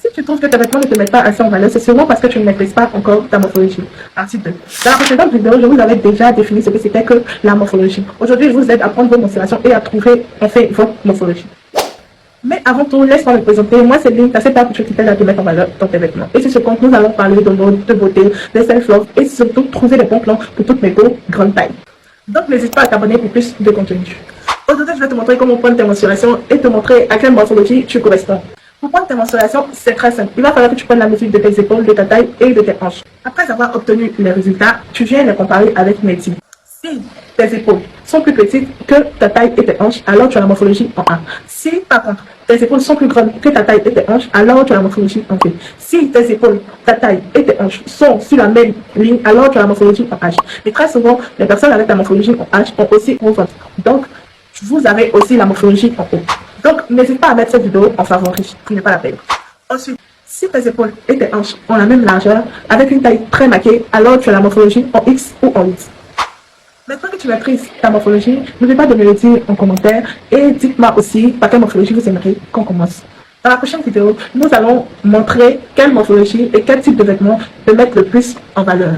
Si tu trouves que tes vêtements ne te mettent pas assez en valeur, c'est sûrement parce que tu ne maîtrises pas encore ta morphologie. Partie 2. Dans la précédente vidéo, je vous avais déjà défini ce que c'était que la morphologie. Aujourd'hui, je vous aide à prendre vos mensurations et à trouver en fait votre morphologie. Mais avant tout, laisse-moi me présenter. Moi, c'est Lynn, ta seule qui t'aide à te mettre en valeur dans tes vêtements. Et sur ce compte, nous allons parler de mode, de beauté, de self-love et surtout trouver des bons plans pour toutes mes go grandes tailles. Donc, n'hésite pas à t'abonner pour plus de contenu. Aujourd'hui, je vais te montrer comment prendre tes mensurations et te montrer à quelle morphologie tu corresponds. Pour prendre tes mensurations, c'est très simple. Il va falloir que tu prennes la mesure de tes épaules, de ta taille et de tes hanches. Après avoir obtenu les résultats, tu viens les comparer avec Mehdi. Si tes épaules sont plus petites que ta taille et tes hanches, alors tu as la morphologie en A. Si par contre tes épaules sont plus grandes que ta taille et tes hanches, alors tu as la morphologie en B. Si tes épaules, ta taille et tes hanches sont sur la même ligne, alors tu as la morphologie en H. Et très souvent, les personnes avec la morphologie en H ont aussi gros ventre. Donc, vous avez aussi la morphologie en haut. Donc, n'hésite pas à mettre cette vidéo en favori, ce n'est pas la peine. Ensuite, si tes épaules et tes hanches ont la même largeur, avec une taille très marquée, alors tu as la morphologie en X ou en X. Maintenant que tu maîtrises ta morphologie, n'oubliez pas de me le dire en commentaire et dites-moi aussi par quelle morphologie vous aimeriez qu'on commence. Dans la prochaine vidéo, nous allons montrer quelle morphologie et quel type de vêtements te mettent le plus en valeur.